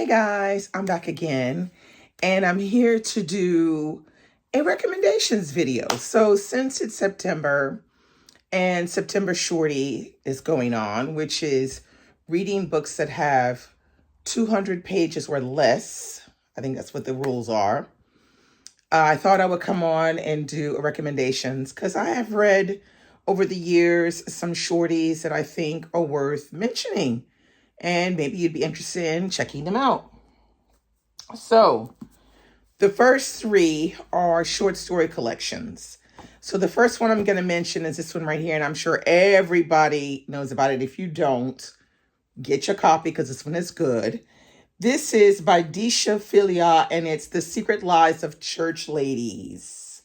guys, I'm back again, and I'm here to do a recommendations video. So since it's September and September Shorty is going on, which is reading books that have 200 pages or less, I think that's what the rules are. I thought I would come on and do a recommendations because I have read over the years some shorties that I think are worth mentioning, and maybe you'd be interested in checking them out. So the first three are short story collections. So the first one I'm going to mention is this one right here, and I'm sure everybody knows about it. If you don't, get your copy because this one is good. This is by Disha Filia, and it's The Secret Lives of Church Ladies.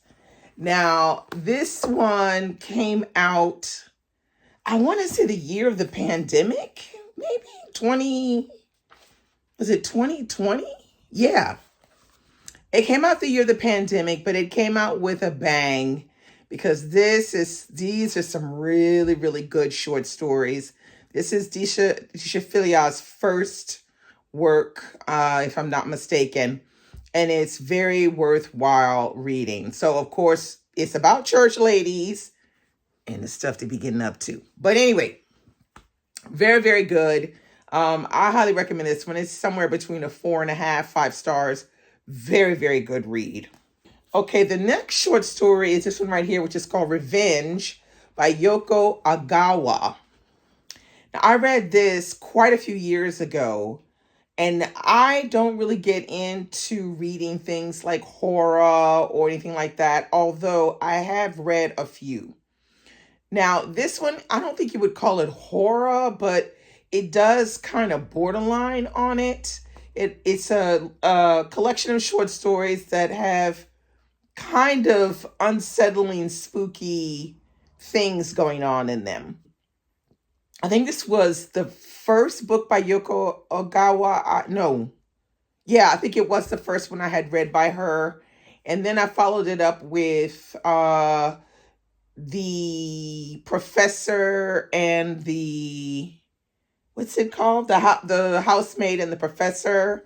Now, this one came out, I want to say the year of the pandemic, maybe was it 2020? Yeah. It came out the year of the pandemic, but it came out with a bang because these are some really, really good short stories. This is Disha Filia's first work, if I'm not mistaken, and it's very worthwhile reading. So, of course, it's about church ladies and the stuff they be getting up to. But anyway, very, very good. I highly recommend this one. It's somewhere between a 4.5, 5 stars. Very, very good read. Okay, the next short story is this one right here, which is called Revenge by Yoko Agawa. Now, I read this quite a few years ago, and I don't really get into reading things like horror or anything like that, although I have read a few. Now, this one, I don't think you would call it horror, but it does kind of borderline on it. It's a collection of short stories that have kind of unsettling, spooky things going on in them. I think this was the first book by Yoko Ogawa. I think it was the first one I had read by her. And then I followed it up with the professor and the, what's it called? The housemaid and the professor.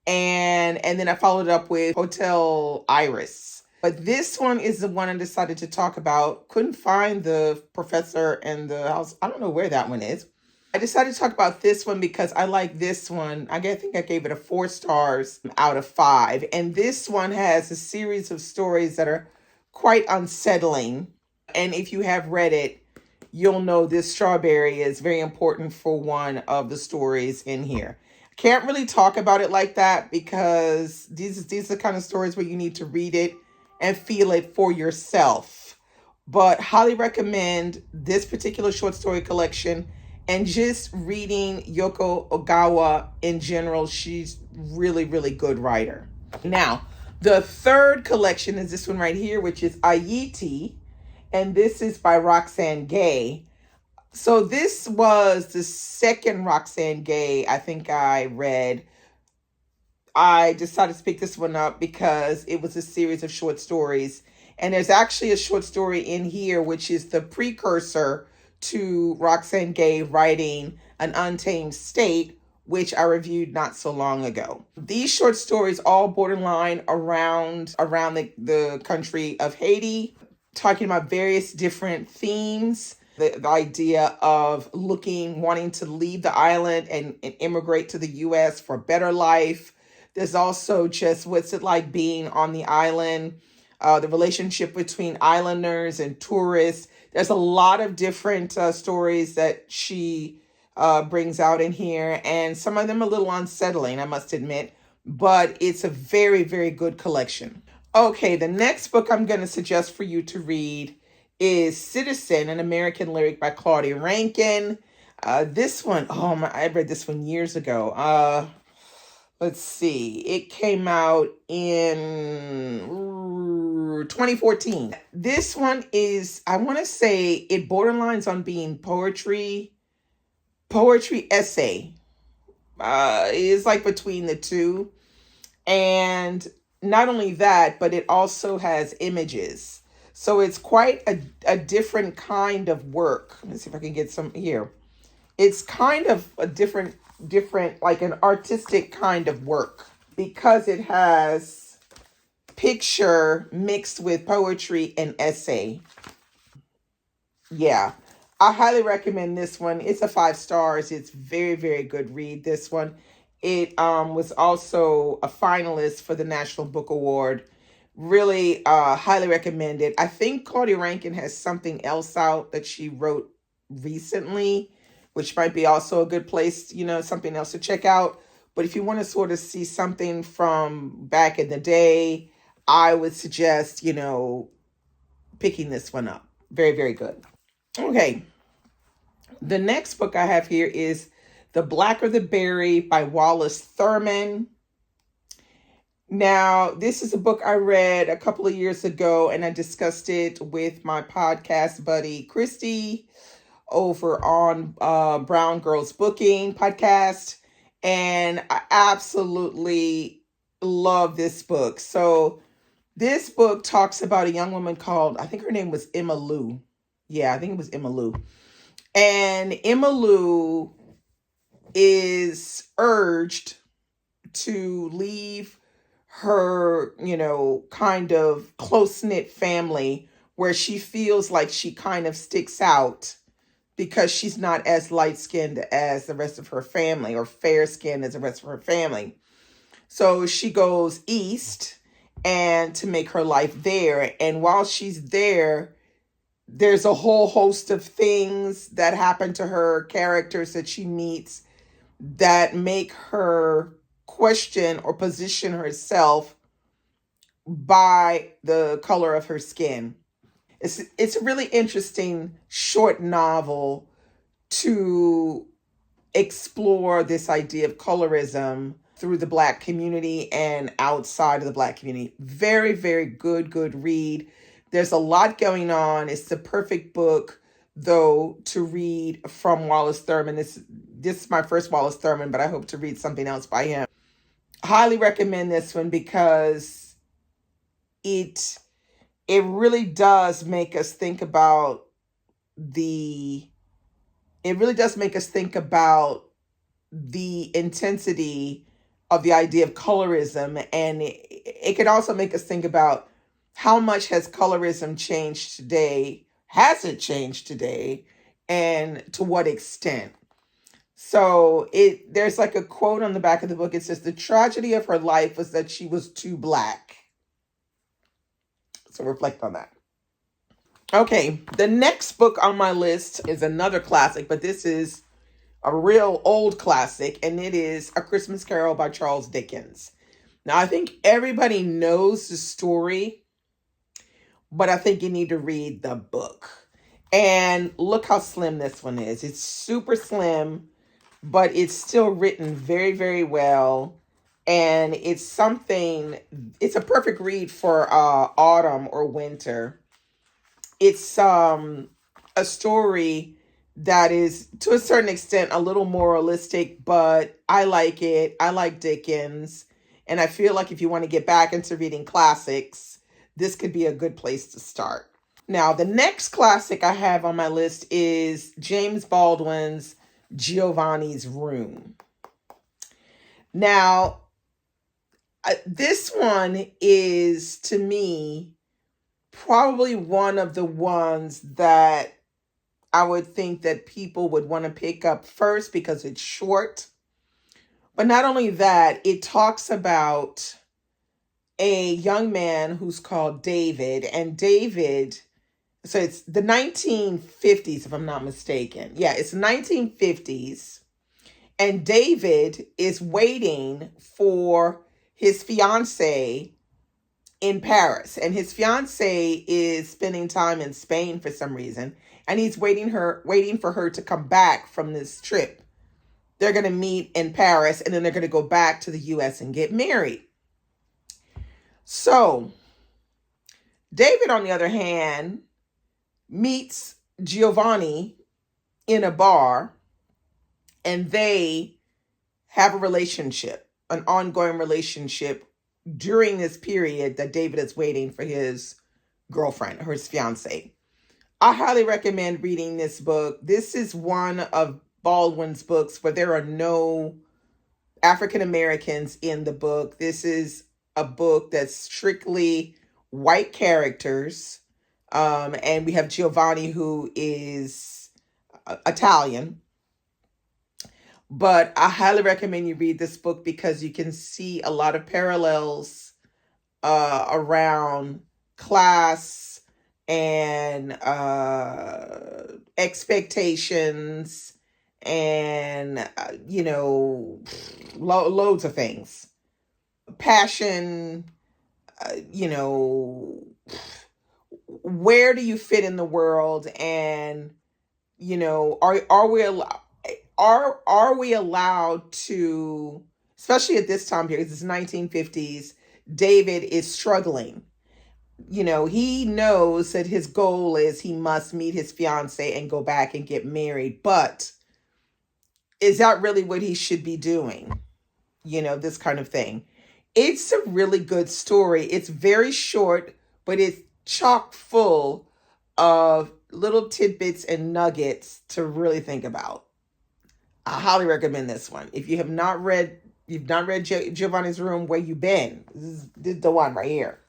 And then I followed it up with Hotel Iris. But this one is the one I decided to talk about. Couldn't find the professor and the house. I don't know where that one is. I decided to talk about this one because I like this one. I think I gave it a 4 stars out of 5. And this one has a series of stories that are quite unsettling. And if you have read it, you'll know this strawberry is very important for one of the stories in here. I can't really talk about it like that because these are the kind of stories where you need to read it and feel it for yourself. But highly recommend this particular short story collection and just reading Yoko Ogawa in general. She's really, really good writer. Now, the third collection is this one right here, which is Aiti, and this is by Roxane Gay. So this was the second Roxane Gay I think I read. I decided to pick this one up because it was a series of short stories. And there's actually a short story in here, which is the precursor to Roxane Gay writing An Untamed State, which I reviewed not so long ago. These short stories all borderline around the country of Haiti, talking about various different themes. The idea of wanting to leave the island and immigrate to the U.S. for a better life. There's also just what's it like being on the island, the relationship between islanders and tourists. There's a lot of different stories that she brings out in here, and some of them are a little unsettling, I must admit, but it's a very, very good collection. Okay, the next book I'm going to suggest for you to read is Citizen, an American Lyric by Claudia Rankin. This one, I read this one years ago. Let's see. It came out in 2014. This one is, I want to say it borderlines on being poetry essay. It's like between the two. And not only that, but it also has images. So it's quite a different kind of work. Let's see if I can get some here. It's kind of a different, like an artistic kind of work because it has picture mixed with poetry and essay. Yeah. I highly recommend this one. It's a 5 stars. It's very, very good read. This one. It was also a finalist for the National Book Award. Really highly recommend it. I think Claudia Rankin has something else out that she wrote recently, which might be also a good place, something else to check out. But if you want to sort of see something from back in the day, I would suggest, picking this one up. Very, very good. Okay. The next book I have here is The Blacker the Berry by Wallace Thurman. Now, this is a book I read a couple of years ago, and I discussed it with my podcast buddy, Christy, over on Brown Girls Booking podcast. And I absolutely love this book. So this book talks about a young woman called, I think her name was Emma Lou. Yeah, I think it was Emma Lou. And Emma Lou is urged to leave her, kind of close-knit family where she feels like she kind of sticks out because she's not as light-skinned as the rest of her family or fair-skinned as the rest of her family. So she goes east and to make her life there. And while she's there, there's a whole host of things that happen to her, characters that she meets that make her question or position herself by the color of her skin. It's a really interesting short novel to explore this idea of colorism through the Black community and outside of the Black community. Very, very good read. There's a lot going on. It's the perfect book, though, to read from Wallace Thurman. This is my first Wallace Thurman, but I hope to read something else by him. Highly recommend this one because it really does make us think about the intensity of the idea of colorism, and it could also make us think about how much has colorism changed today? Has it changed today? And to what extent? So there's like a quote on the back of the book. It says, the tragedy of her life was that she was too Black. So reflect on that. Okay, the next book on my list is another classic, but this is a real old classic, and it is A Christmas Carol by Charles Dickens. Now, I think everybody knows the story, but I think you need to read the book. And look how slim this one is. It's super slim, but it's still written very, very well. And it's a perfect read for autumn or winter. It's a story that is, to a certain extent, a little moralistic, but I like it. I like Dickens. And I feel like if you want to get back into reading classics, this could be a good place to start. Now, the next classic I have on my list is James Baldwin's Giovanni's Room. Now, this one is, to me, probably one of the ones that I would think that people would want to pick up first because it's short. But not only that, it talks about a young man who's called David. And David, so it's the 1950s, if I'm not mistaken. Yeah, it's 1950s. And David is waiting for his fiance in Paris. And his fiance is spending time in Spain for some reason. And he's waiting for her to come back from this trip. They're going to meet in Paris, and then they're going to go back to the U.S. and get married. So, David, on the other hand, meets Giovanni in a bar, and they have a relationship, an ongoing relationship during this period that David is waiting for his girlfriend, or his fiance. I highly recommend reading this book. This is one of Baldwin's books where there are no African Americans in the book. This is a book that's strictly white characters. And we have Giovanni, who is Italian. But I highly recommend you read this book because you can see a lot of parallels around class and expectations and, loads of things. Passion, where do you fit in the world? And, are we allowed to, especially at this time period, it's 1950s, David is struggling. He knows that his goal is he must meet his fiance and go back and get married. But is that really what he should be doing? This kind of thing. It's a really good story. It's very short, but it's chock full of little tidbits and nuggets to really think about. I highly recommend this one. If you have not read, Giovannis Room, where you been? This is the one right here.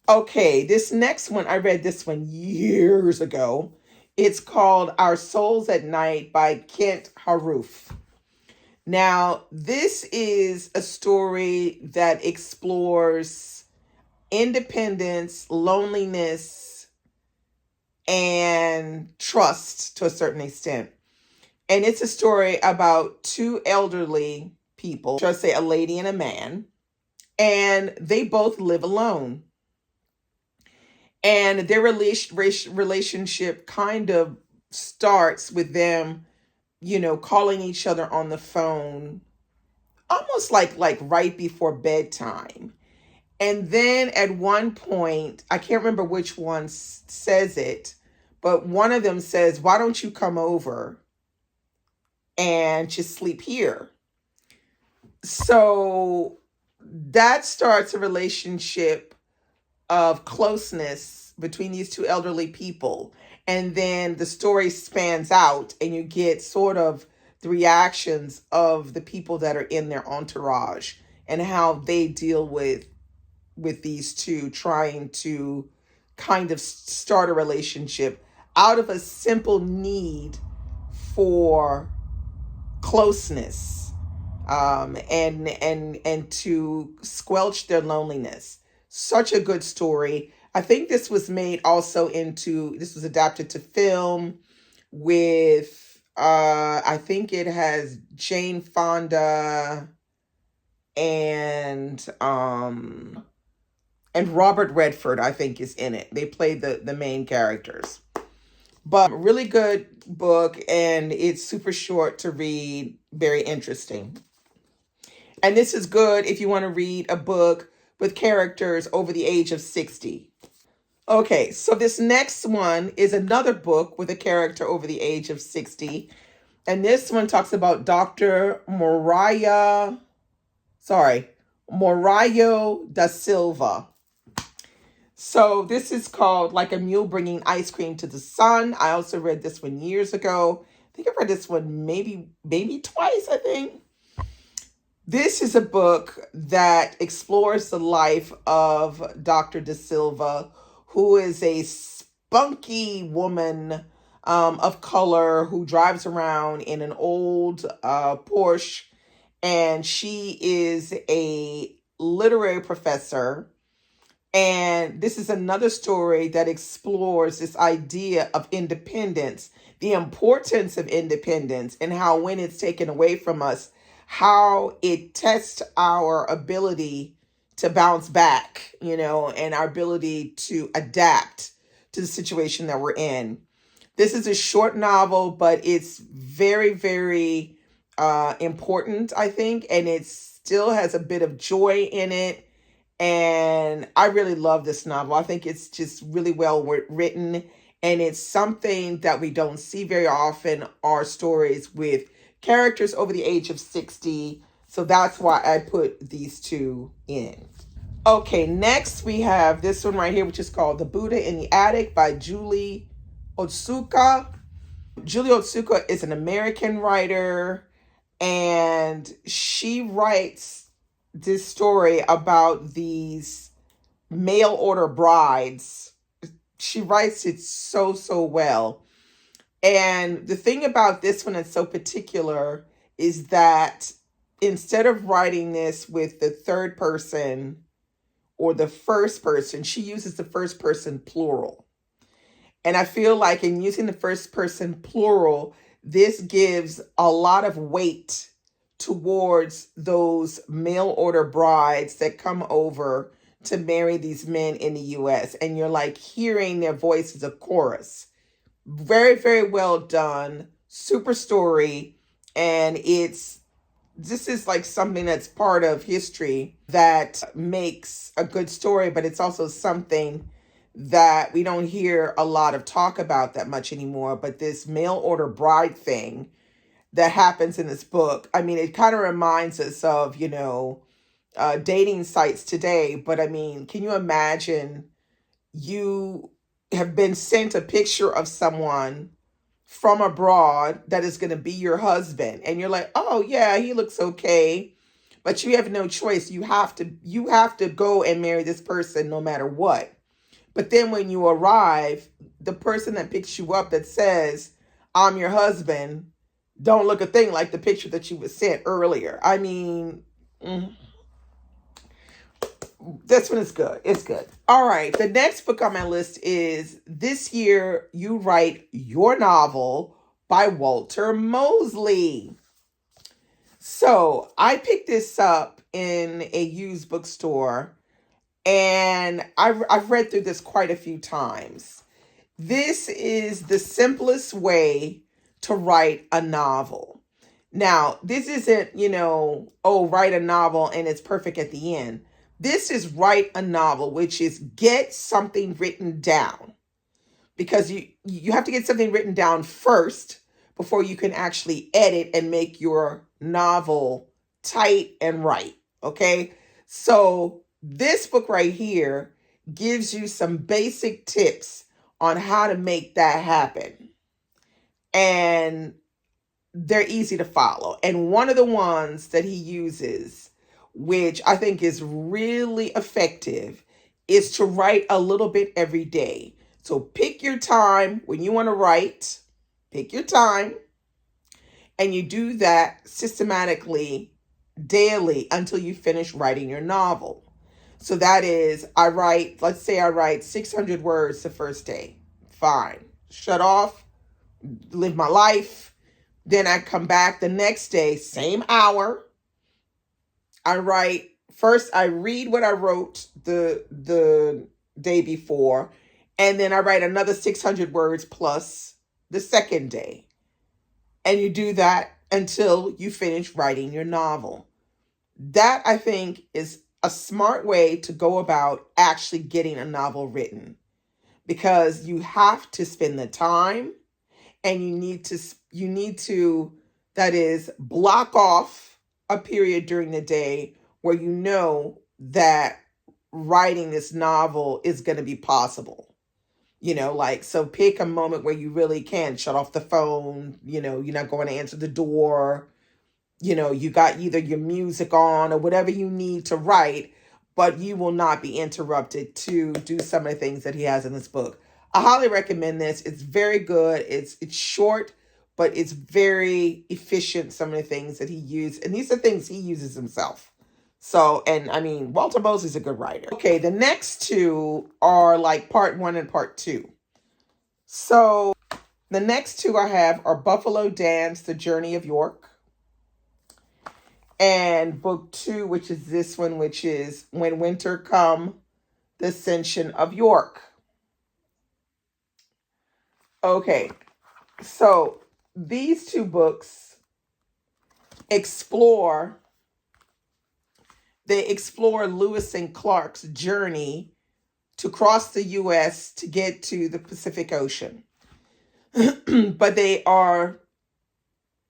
Okay, this next one, I read this one years ago. It's called Our Souls at Night by Kent Haruf. Now, this is a story that explores independence, loneliness, and trust to a certain extent. And it's a story about two elderly people, should I say a lady and a man, and they both live alone. And their relationship kind of starts with them, calling each other on the phone, almost like right before bedtime. And then at one point, I can't remember which one says it, but one of them says, "Why don't you come over and just sleep here?" So that starts a relationship of closeness between these two elderly people. And then the story spans out and you get sort of the reactions of the people that are in their entourage and how they deal with these two trying to kind of start a relationship out of a simple need for closeness, and to squelch their loneliness. Such a good story. I think this was this was adapted to film with, I think it has Jane Fonda and Robert Redford, I think, is in it. They played the main characters. But really good book, and it's super short to read, very interesting. And this is good if you want to read a book with characters over the age of 60. Okay, so this next one is another book with a character over the age of 60. And this one talks about Dr. Morayo da Silva. So this is called Like a Mule Bringing Ice Cream to the Sun. I also read this one years ago. I think I read this one maybe twice, I think. This is a book that explores the life of Dr. Da Silva, who is a spunky woman of color who drives around in an old Porsche. And she is a literary professor. And this is another story that explores this idea of independence, the importance of independence, and how when it's taken away from us, how it tests our ability to bounce back, and our ability to adapt to the situation that we're in. This is a short novel, but it's very, very important, I think, and it still has a bit of joy in it. And I really love this novel. I think it's just really well written, and it's something that we don't see very often, are stories with characters over the age of 60. So that's why I put these two in. Okay, next we have this one right here, which is called The Buddha in the Attic by Julie Otsuka. Julie Otsuka is an American writer, and she writes this story about these mail order brides. She writes it so, so well. And the thing about this one that's so particular is that instead of writing this with the third person or the first person, she uses the first person plural. And I feel like in using the first person plural, this gives a lot of weight towards those mail order brides that come over to marry these men in the US. And you're like hearing their voices, a chorus. Very, very well done. Super story. And this is like something that's part of history that makes a good story, but it's also something that we don't hear a lot of talk about that much anymore. But this mail order bride thing that happens in this book, I mean, it kind of reminds us of, dating sites today. But I mean, can you imagine you have been sent a picture of someone from abroad that is going to be your husband, and you're like, oh yeah, he looks okay, but you have no choice. You have to go and marry this person no matter what. But then when you arrive, the person that picks you up that says, I'm your husband, don't look a thing like the picture that you was sent earlier. I mean, this one is good. It's good. All right. The next book on my list is This Year You Write Your Novel by Walter Mosley. So I picked this up in a used bookstore, and I've read through this quite a few times. This is the simplest way to write a novel. Now, this isn't, write a novel and it's perfect at the end. This is write a novel, which is get something written down, because you have to get something written down first before you can actually edit and make your novel tight and right. Okay. So this book right here gives you some basic tips on how to make that happen. And they're easy to follow. And one of the ones that he uses, which I think is really effective, is to write a little bit every day. So pick your time when you want to write, pick your time, and you do that systematically daily until you finish writing your novel. So that is, let's say I write 600 words the first day. Fine. Shut off, live my life. Then I come back the next day, same hour. I read what I wrote the day before, and then I write another 600 words plus the second day. And you do that until you finish writing your novel. That, I think, is a smart way to go about actually getting a novel written, because you have to spend the time, and you need to, that is, block off a period during the day where you know that writing this novel is going to be possible. So pick a moment where you really can shut off the phone. You're not going to answer the door. You got either your music on or whatever you need to write, but you will not be interrupted to do some of the things that he has in this book. I highly recommend this. It's very good. It's short, but it's very efficient, some of the things that he used. And these are things he uses himself. So, and I mean, Walter Mosley's a good writer. Okay, the next two are like part 1 and part 2. So the next two I have are Buffalo Dance, The Journey of York, and book 2, which is this one, which is When Winter Come, The Ascension of York. Okay, so these two books explore Lewis and Clark's journey to cross the U.S. to get to the Pacific Ocean. But they are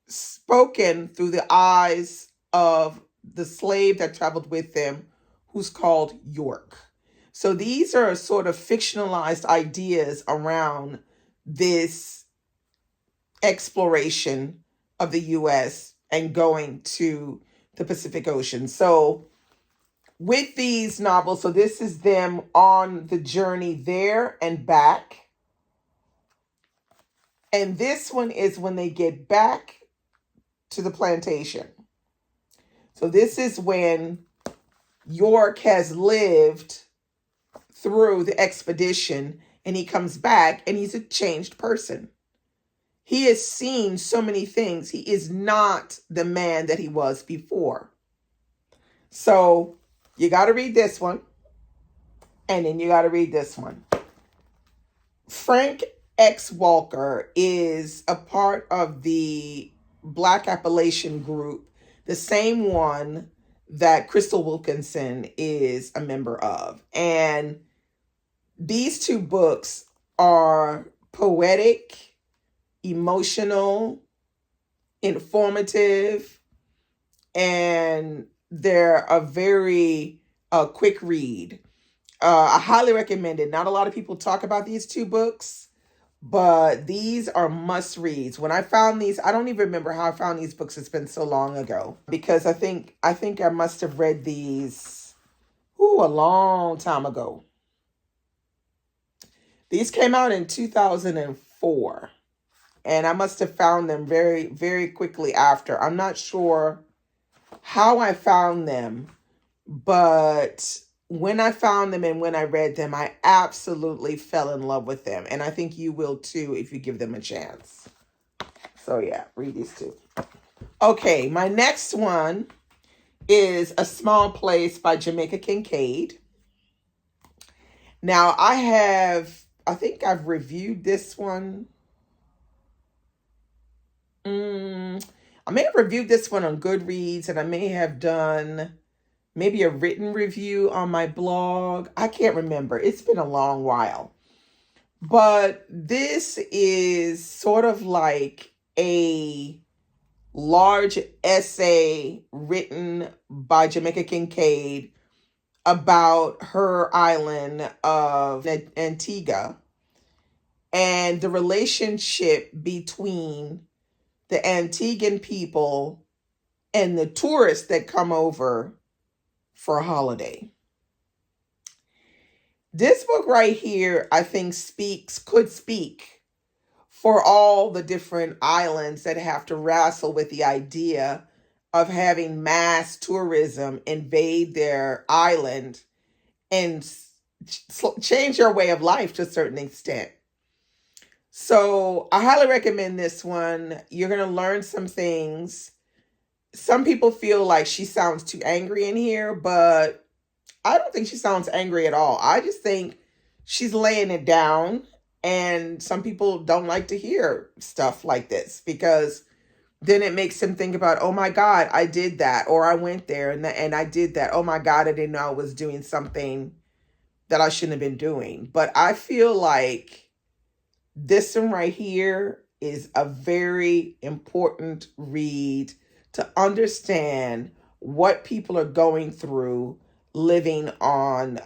spoken through the eyes of the slave that traveled with them, who's called York. So these are sort of fictionalized ideas around this exploration of the U.S. and going to the Pacific Ocean. So with these novels, so this is them on the journey there and back. And this one is when they get back to the plantation. So this is when York has lived through the expedition and he comes back and he's a changed person. He has seen so many things. He is not the man that he was before. So you got to read this one. And then you got to read this one. Frank X. Walker is a part of the Black Appalachian group, the same one that Crystal Wilkinson is a member of. And these two books are poetic, emotional, informative, and they're a very quick read. I highly recommend it. Not a lot of people talk about these two books, but these are must reads. When I found these, I don't even remember how I found these books. It's been so long ago, because I think I must have read these a long time ago. These came out in 2004, and I must have found them very, very quickly after. I'm not sure how I found them, but when I found them and when I read them, I absolutely fell in love with them. And I think you will too if you give them a chance. So yeah, read these two. Okay, my next one is A Small Place by Jamaica Kincaid. Now I think I've reviewed this one. I may have reviewed this one on Goodreads, and I may have done maybe a written review on my blog. I can't remember. It's been a long while. But this is sort of like a large essay written by Jamaica Kincaid about her island of Antigua and the relationship between the Antiguan people and the tourists that come over for a holiday. This book right here, I think could speak for all the different islands that have to wrestle with the idea of having mass tourism invade their island and change their way of life to a certain extent. So I highly recommend this one. You're going to learn some things. Some people feel like she sounds too angry in here, but I don't think she sounds angry at all. I just think she's laying it down, and some people don't like to hear stuff like this because then it makes them think about, oh my God, I did that, or I went there and I did that. Oh my God, I didn't know I was doing something that I shouldn't have been doing. But I feel like this one right here is a very important read to understand what people are going through living on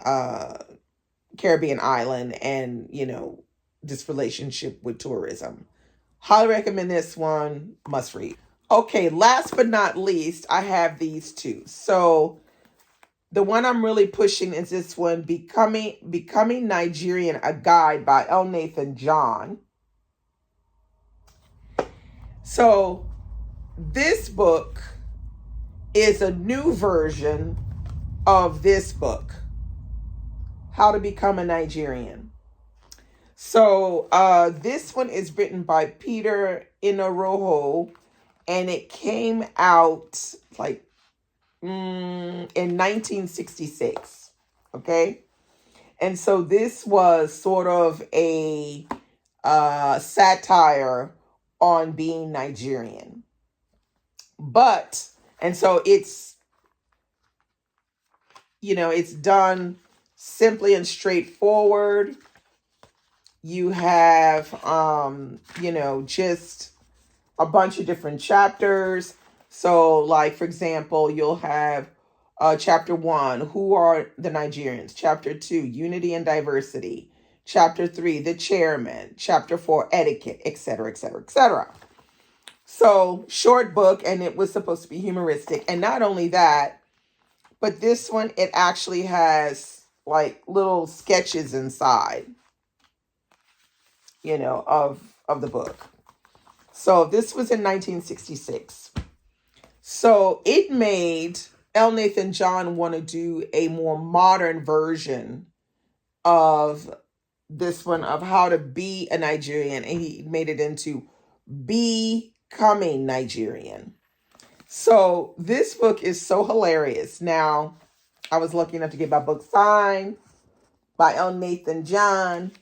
Caribbean island and, this relationship with tourism. Highly recommend this one. Must read. Okay, last but not least, I have these two. So the one I'm really pushing is this one, Becoming Nigerian, a Guide by L. Nathan John. So this book is a new version of this book, How to Become a Nigerian. So this one is written by Peter Inoroho, and it came out like in 1966. Okay. And so this was sort of a satire on being Nigerian. And so it's done simply and straightforward. You have, just a bunch of different chapters. So like, for example, you'll have chapter 1, who are the Nigerians? Chapter 2, unity and diversity. Chapter 3, the chairman. Chapter 4, etiquette, etc., etc., etc. So short book, and it was supposed to be humoristic. And not only that, but this one, it actually has like little sketches inside, you know, of the book. So this was in 1966. So it made L. Nathan John want to do a more modern version of this one, of how to be a Nigerian, and he made it into Becoming Nigerian. So this book is so hilarious. Now, I was lucky enough to get my book signed by L. Nathan John,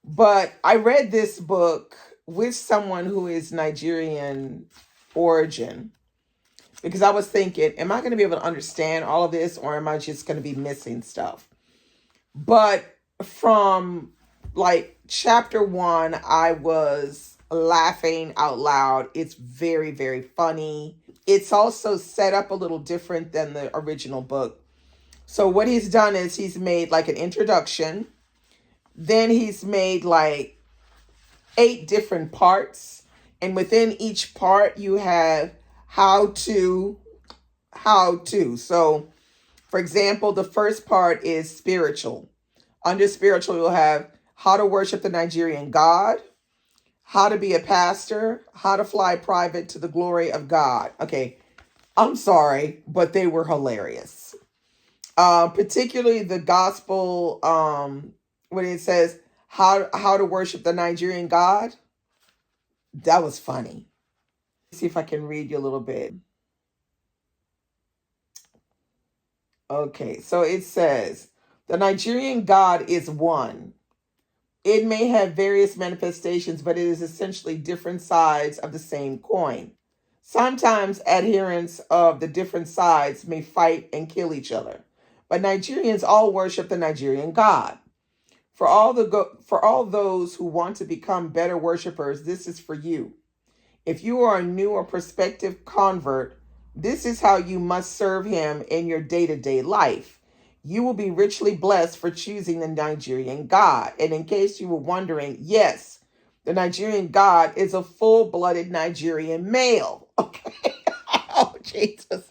but I read this book with someone who is Nigerian origin, because I was thinking, am I going to be able to understand all of this, or am I just going to be missing stuff? But from like chapter 1, I was laughing out loud. It's very, very funny. It's also set up a little different than the original book. So what he's done is he's made like an introduction. Then he's made like 8 different parts. And within each part, you have how to. So, for example, the first part is spiritual. Under spiritual, you'll have how to worship the Nigerian God, how to be a pastor, how to fly private to the glory of God. Okay, I'm sorry, but they were hilarious. Particularly the gospel, when it says how to worship the Nigerian God. That was funny. Let's see if I can read you a little bit. Okay, so it says, the Nigerian God is one. It may have various manifestations, but it is essentially different sides of the same coin. Sometimes adherents of the different sides may fight and kill each other, but Nigerians all worship the Nigerian God. For all those who want to become better worshipers, this is for you. If you are a new or prospective convert, this is how you must serve him in your day-to-day life. You will be richly blessed for choosing the Nigerian God. And in case you were wondering, yes, the Nigerian God is a full-blooded Nigerian male. Okay. Oh, Jesus.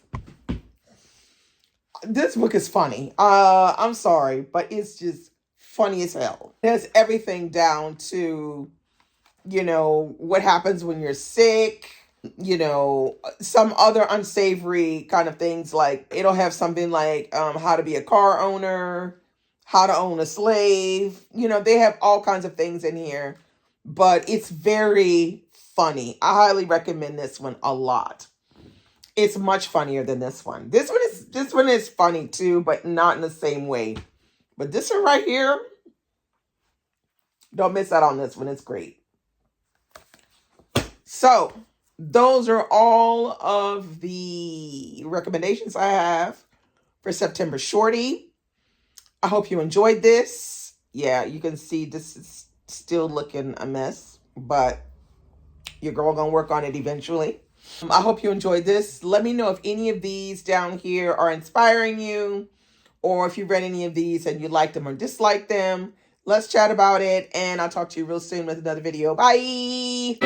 This book is funny. I'm sorry, but it's just funny as hell. It has everything down to, you know, what happens when you're sick, you know, some other unsavory kind of things. Like it'll have something like how to be a car owner, how to own a slave. You know, they have all kinds of things in here, but it's very funny. I highly recommend this one a lot. It's much funnier than this one. This one is funny too, but not in the same way. But this one right here, don't miss out on this one. It's great. So those are all of the recommendations I have for September Shorty. I hope you enjoyed this. Yeah, you can see this is still looking a mess, but your girl gonna work on it eventually. I hope you enjoyed this. Let me know if any of these down here are inspiring you, or if you read any of these and you like them or dislike them. Let's chat about it, and I'll talk to you real soon with another video. Bye!